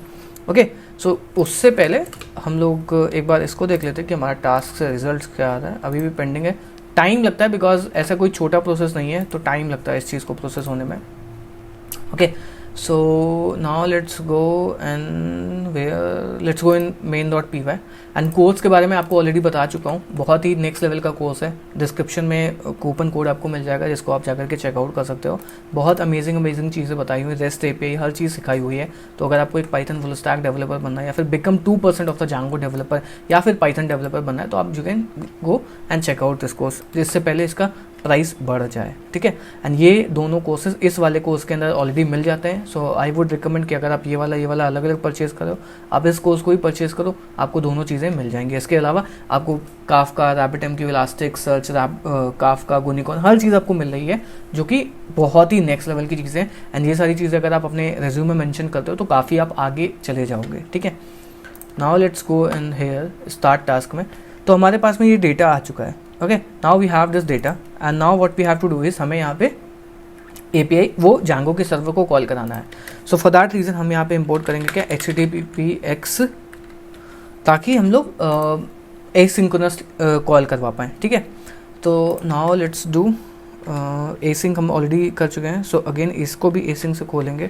ओके, सो उससे पहले हम लोग एक बार इसको देख लेते हैं कि हमारा टास्क से रिजल्ट क्या आ रहा है। अभी भी पेंडिंग है, टाइम लगता है बिकॉज ऐसा कोई छोटा प्रोसेस नहीं है, तो टाइम लगता है इस चीज़ को प्रोसेस होने में। Okay, So now let's go and where let's go in main.py and course के बारे में आपको ऑलरेडी बता चुका हूँ, बहुत ही नेक्स्ट लेवल का कोर्स है। डिस्क्रिप्शन में कूपन कोड आपको मिल जाएगा जिसको आप जाकर के चेकआउट कर सकते हो। बहुत अमेजिंग चीज़ें बताई हुई, रेस्ट एपीआई हर चीज़ सिखाई हुई है। तो अगर आपको एक पाइथन फुल स्टैक डेवलपर बनना है या फिर बिकम 2% ऑफ द जांगो डेवलपर या फिर पाइथन डेवलपर बनना है तो आप you can go and check out this course, जिससे पहले इसका प्राइस बढ़ जाए, ठीक है। एंड ये दोनों कोर्सेज इस वाले कोर्स के अंदर ऑलरेडी मिल जाते हैं। सो आई वुड रिकमेंड कि अगर आप ये वाला अलग अलग परचेज करो, आप इस कोर्स को ही परचेज करो, आपको दोनों चीज़ें मिल जाएंगी। इसके अलावा आपको काफका, रैपिडएमक्यू, इलास्टिक सर्च, काफका, गुनिकॉन हर चीज़ आपको मिल रही है, जो कि बहुत ही नेक्स्ट लेवल की चीज़ें हैं। एंड ये सारी चीज़ें अगर आप अपने रिज्यूम में मेंशन करते हो तो काफ़ी आप आगे चले जाओगे, ठीक है। Now let's go and here start task में। तो हमारे पास में ये डेटा आ चुका है, okay. Now we have this data and now what we have to do is, हमें यहाँ पे एपीआई वो जांगो के सर्वर को कॉल कराना है। सो फॉर दैट रीज़न हम यहाँ पे इंपोर्ट करेंगे क्या, HTTPX, ताकि हम लोग एसिंक्रोनस कॉल करवा पाएँ, ठीक है। तो नाउ लेट्स डू एसिंक, हम ऑलरेडी कर चुके हैं। सो अगेन इसको भी एसिंक से खोलेंगे,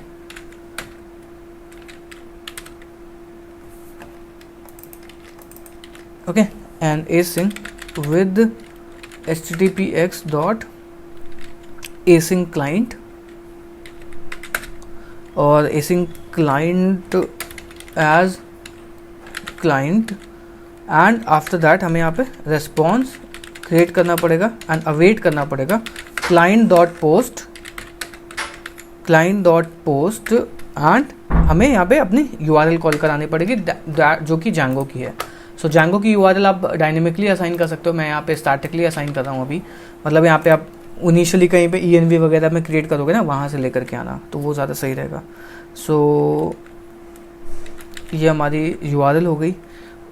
okay. And async with httpx dot async client और async client as client and after that हमें यहाँ पे रेस्पॉन्स क्रिएट करना पड़ेगा एंड अवेट करना पड़ेगा client.post एंड हमें यहाँ पे अपनी URL कॉल करानी पड़ेगी जो कि जांगो की है। सो जांगो की URL आप डायनेमिकली असाइन कर सकते हो, मैं यहाँ पे स्टैटिकली असाइन कर रहा हूँ अभी। मतलब यहाँ पे आप इनिशियली कहीं पे ENV वगैरह में क्रिएट करोगे ना, वहाँ से लेकर के आना तो वो ज़्यादा सही रहेगा। सो ये हमारी URL हो गई।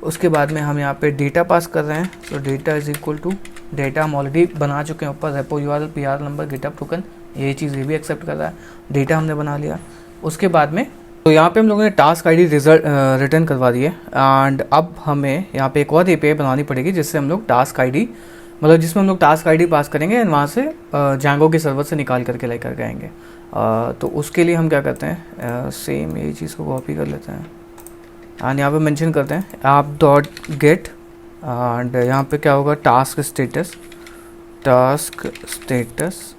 उसके बाद में हम यहाँ पे डेटा पास कर रहे हैं। So data is equal to, data हम ऑलरेडी बना चुके हैं ऊपर, repo URL, PR number, GitHub token, ये चीज़ ये भी एक्सेप्ट कर रहा है। डेटा हमने बना लिया। उसके बाद में तो यहाँ पे हम लोगों ने टास्क आईडी रिजल्ट रिटर्न करवा दी है एंड अब हमें यहाँ पे एक और API बनानी पड़ेगी जिससे हम लोग टास्क आईडी, मतलब जिसमें हम लोग टास्क आईडी पास करेंगे एंड वहाँ से जांगो के सर्वर से निकाल करके लेकर के आएंगे। तो उसके लिए हम क्या करते हैं, सेम यही चीज़ को कॉपी कर लेते हैं एंड यहाँ पे मेंशन करते हैं app.get एंड यहाँ पे क्या होगा, टास्क स्टेटस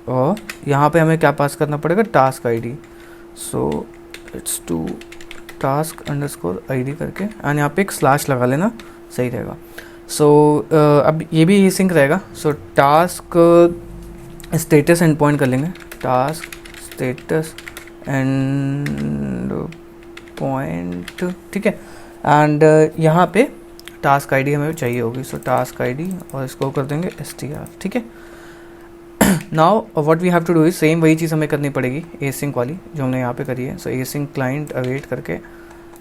और यहाँ पे हमें क्या पास करना पड़ेगा, task ID. So it's to task underscore ID करके एंड यहाँ पे एक स्लैश लगा लेना, सही रहेगा। सो अब ये भी ही सिंक रहेगा। सो टास्क स्टेटस एंड पॉइंट कर लेंगे, टास्क स्टेटस एंड पॉइंट, ठीक है। एंड यहाँ पे टास्क आईडी हमें चाहिए होगी। सो टास्क आईडी और इसको कर देंगे str, ठीक है। Now what we have to do is, same वही चीज़ हमें करनी पड़ेगी एसिंक वाली जो हमने यहाँ पे करी है। सो एसिंक क्लाइंट अवेट करके,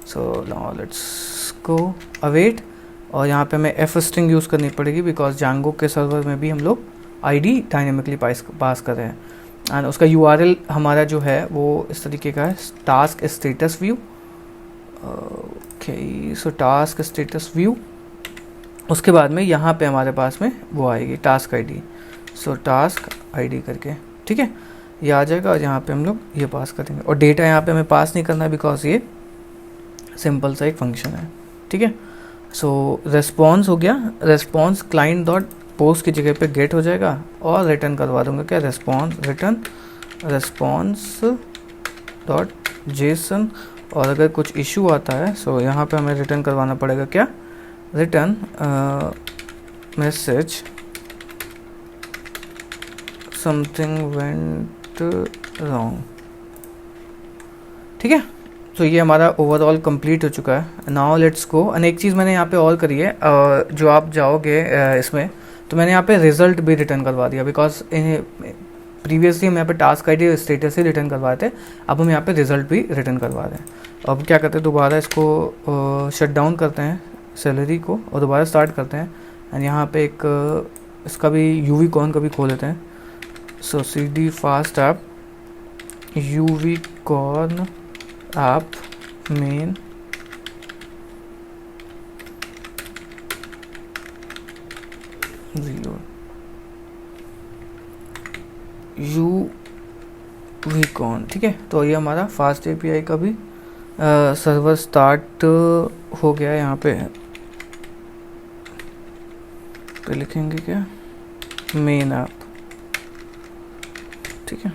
सो नाउ लेट्स गो अवेट और यहाँ पे हमें f स्ट्रिंग यूज़ करनी पड़ेगी बिकॉज जांगो के सर्वर में भी हम लोग ID डायनेमिकली पास कर रहे हैं एंड उसका URL हमारा जो है वो इस तरीके का है, task status view, okay. So task status view, उसके बाद में यहाँ पे हमारे पास में वो आएगी टास्क आईडी। सो टास्क आईडी करके, ठीक है, ये आ जाएगा और यहाँ पे हम लोग ये पास करेंगे और डेटा यहाँ पे हमें पास नहीं करना बिकॉज ये सिंपल सा एक फंक्शन है, ठीक है। सो रेस्पॉन्स हो गया, रेस्पॉन्स क्लाइंट डॉट पोस्ट की जगह पे गेट हो जाएगा और रिटर्न करवा दूंगा क्या, response return response dot JSON. और अगर कुछ इशू आता है सो यहाँ पे हमें रिटर्न करवाना पड़ेगा क्या, return message something went wrong, ठीक है। तो ये हमारा ओवरऑल कंप्लीट हो चुका है। नाउ लेट्स गो, एंड एक चीज़ मैंने यहाँ पे और करी है, जो आप जाओगे इसमें तो मैंने यहाँ पे रिजल्ट भी रिटर्न करवा दिया बिकॉज प्रीवियसली हम यहाँ पे टास्क आईडी स्टेटस ही रिटर्न करवाए थे, अब हम यहाँ पे रिजल्ट भी रिटर्न करवा रहे हैं। अब क्या करते हैं, दोबारा इसको शट डाउन करते हैं सैलरी को और दोबारा स्टार्ट करते हैं एंड यहाँ पे एक इसका भी UV कॉन का भी खोल लेते हैं। So CD fast app UV कॉन ऐप मेन वीकॉन, ठीक है। तो ये हमारा फास्ट एपीआई का भी सर्वर स्टार्ट हो गया है। यहाँ पे लिखेंगे क्या, मेन ऐप, ठीक है।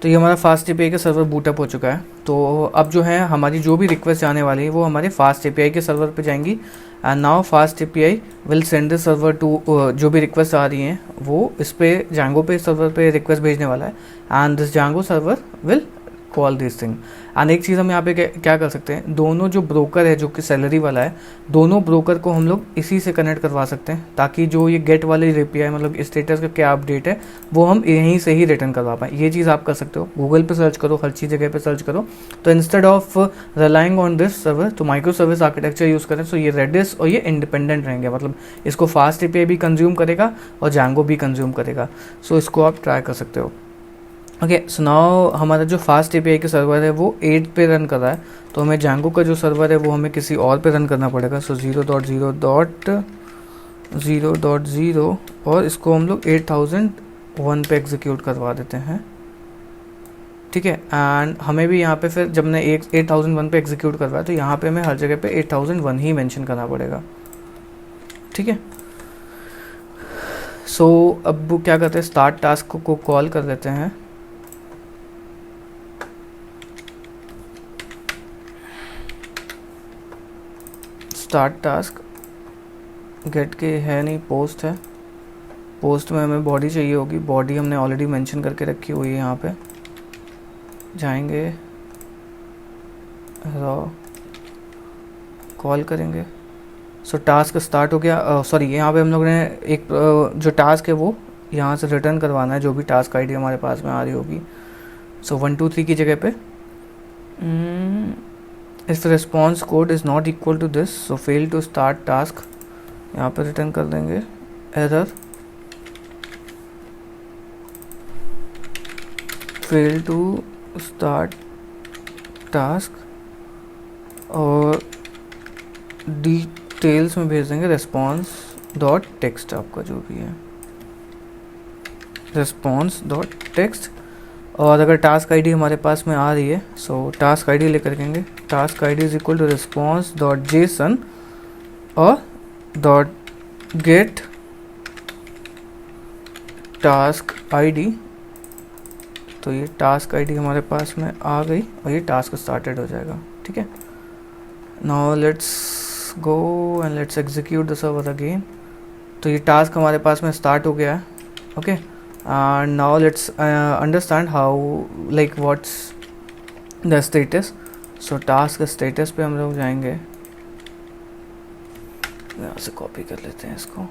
तो ये हमारा फास्ट एपीआई का सर्वर बूटअप हो चुका है। तो अब जो है हमारी जो भी रिक्वेस्ट आने वाली है वो हमारे फास्ट एपीआई के सर्वर पे जाएंगी। And now FastAPI will send the server to, जो भी रिक्वेस्ट आ रही हैं वो इस पे जांगो पे सर्वर पे रिक्वेस्ट भेजने वाला है। And this Django server will call this thing. And एक चीज़ हम यहाँ पे क्या कर सकते हैं, दोनों जो ब्रोकर है जो कि सैलरी वाला है, दोनों ब्रोकर को हम लोग इसी से कनेक्ट करवा सकते हैं, ताकि जो ये गेट वाली एपीआई मतलब स्टेटस का क्या अपडेट है वो हम यहीं से ही रिटर्न करवा पाएँ। ये चीज़ आप कर सकते हो, गूगल पे सर्च करो, हर चीज़ जगह पे सर्च करो। तो instead of relying on this server तो माइक्रो सर्विस आर्किटेक्चर यूज़ करें। सो ये रेडिस और ये इंडिपेंडेंट रहेंगे, मतलब इसको फास्ट एपीआई भी कंज्यूम करेगा और जांगो भी कंज्यूम करेगा। सो इसको आप ट्राई कर सकते हो। ओके, सो नाउ हमारा जो फास्ट एपीआई का सर्वर है वो 8 पे रन कर रहा है। तो हमें जांगो का जो सर्वर है वो हमें किसी और पे रन करना पड़ेगा। सो 0.0.0.0 और इसको हम लोग 8001 पे एग्जीक्यूट करवा देते हैं, ठीक है। एंड हमें भी यहाँ पे फिर जब मैंने 8001 पे एग्जीक्यूट करवाया तो यहाँ पे हमें हर जगह पे 8001 ही मेंशन करना पड़ेगा, ठीक है। सो अब क्या करते हैं, स्टार्ट टास्क को कॉल कर देते हैं। स्टार्ट टास्क गेट के है नहीं, पोस्ट है। पोस्ट में हमें बॉडी चाहिए होगी, बॉडी हमने ऑलरेडी मेंशन करके रखी हुई है। यहाँ पे जाएंगे, रॉ कॉल करेंगे। सो टास्क स्टार्ट हो गया। सॉरी, यहाँ पे हम लोग ने एक जो टास्क है वो यहाँ से रिटर्न करवाना है, जो भी टास्क आईडी हमारे पास में आ रही होगी। सो 1 2 3 की जगह पे if response code is not equal to this so fail to start task, यहाँ पे रिटर्न कर देंगे error, fail to start task, और डिटेल्स में भेज देंगे रिस्पॉन्स डॉट टेक्स्ट, आपका जो भी है रिस्पॉन्स डॉट टेक्स्ट। और अगर टास्क आईडी हमारे पास में आ रही है सो टास्क आईडी लेकर करेंगे task ID is equal to response dot JSON और डॉट गेट टास्क आईडी। तो ये टास्क आईडी हमारे पास में आ गई और ये टास्क स्टार्टेड हो जाएगा, ठीक है। Now let's go and let's execute the server again. तो ये टास्क हमारे पास में स्टार्ट हो गया है, okay. and now let's understand how like what's the status. so task status पे हम लोग जाएंगे, यहाँ से कॉपी कर लेते हैं इसको।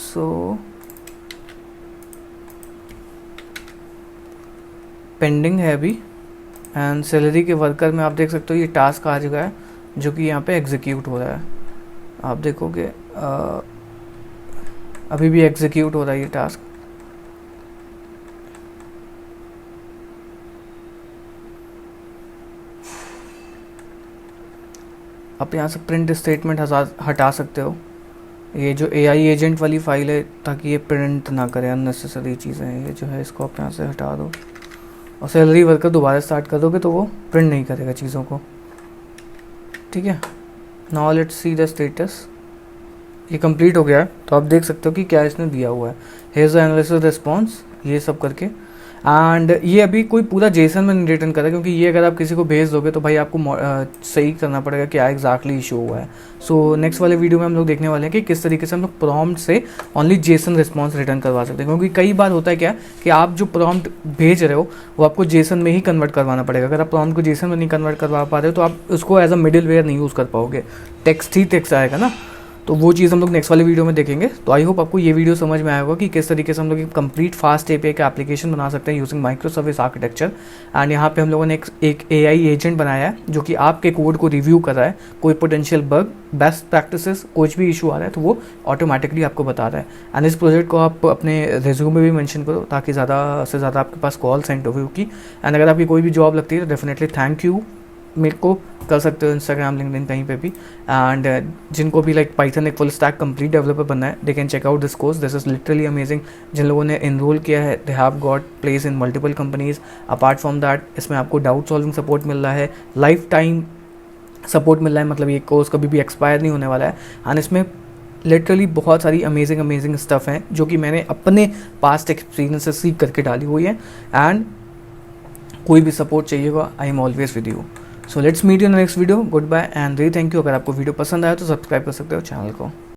so पेंडिंग है अभी। एंड सैलरी के वर्कर में आप देख सकते हो ये टास्क आ चुका है जो कि यहाँ पे एग्जीक्यूट हो रहा है। आप देखोगे अभी भी एग्जीक्यूट हो रहा है ये टास्क। आप यहाँ से प्रिंट स्टेटमेंट हटा सकते हो, ये जो एआई एजेंट वाली फाइल है, ताकि ये प्रिंट ना करे अननेसेसरी चीज़ें। ये जो है इसको आप यहाँ से हटा दो और सैलरी वर्कर दोबारा स्टार्ट कर दोगे तो वो प्रिंट नहीं करेगा चीज़ों को, ठीक है। Now let's see the status. ये कंप्लीट हो गया है, तो आप देख सकते हो कि क्या इसने दिया हुआ है, हेज द एनालिसिस रिस्पॉन्स, ये सब करके। एंड ये अभी कोई पूरा जेसन में नहीं रिटर्न करा, क्योंकि ये अगर आप किसी को भेज दोगे तो भाई आपको सही करना पड़ेगा क्या एग्जैक्टली इशू हुआ है। सो नेक्स्ट वाले वीडियो में हम लोग देखने वाले हैं कि किस तरीके से हम लोग प्रॉम्प्ट से ओनली जेसन रिस्पॉन्स रिटर्न करवा सकते हैं। क्योंकि कई बार होता है क्या कि आप जो प्रॉम्प्ट भेज रहे हो वो आपको जेसन में ही कन्वर्ट करवाना पड़ेगा। अगर आप प्रॉम्प्ट को जेसन में नहीं कन्वर्ट करवा पा रहे हो तो आप उसको एज अ मिडिल वेयर नहीं यूज़ कर पाओगे, टेक्स्ट ही टेक्स्ट आएगा ना। तो वो चीज़ हम लोग नेक्स्ट वाले वीडियो में देखेंगे। तो आई होप आपको ये वीडियो समझ में आया होगा कि किस तरीके से हम लोग एक कंप्लीट फास्ट एपीआई का एप्लीकेशन बना सकते हैं using micro service architecture. And यहाँ पे हम लोगों ने एक एआई एजेंट बनाया है जो कि आपके कोड को रिव्यू कर रहा है, कोई पोटेंशियल बग, बेस्ट प्रैक्टिसेस, कुछ भी इशू आ रहा है तो वो ऑटोमेटिकली आपको बता रहा है। एंड इस प्रोजेक्ट को आप अपने रेज्यूमे में भी मेंशन करो ताकि ज़्यादा से ज़्यादा आपके पास कॉल सेंड हो की। एंड अगर आपकी कोई भी जॉब लगती है तो डेफिनेटली थैंक यू मेरे को कर सकते हो इंस्टाग्राम, लिंक्डइन, कहीं पे भी। एंड जिनको भी लाइक पाइथन एक फुल स्टैक कंप्लीट डेवलपर बनना है, they can check out this course, this is literally amazing. जिन लोगों ने इनरोल किया है, they have got place in multiple companies. Apart from that, इसमें आपको डाउट सॉल्विंग सपोर्ट मिल रहा है, लाइफ टाइम सपोर्ट मिल रहा है, मतलब ये कोर्स कभी भी एक्सपायर नहीं होने वाला है। एंड इसमें लिटरली बहुत सारी अमेजिंग स्टफ़ हैं जो कि मैंने अपने पास्ट एक्सपीरियंस से सीख करके डाली हुई है। एंड कोई भी सपोर्ट चाहिए होगा, I am always with you. So let's meet you in next video. Goodbye and very thank you. अगर आपको वीडियो पसंद आया तो सब्सक्राइब कर सकते हो चैनल को।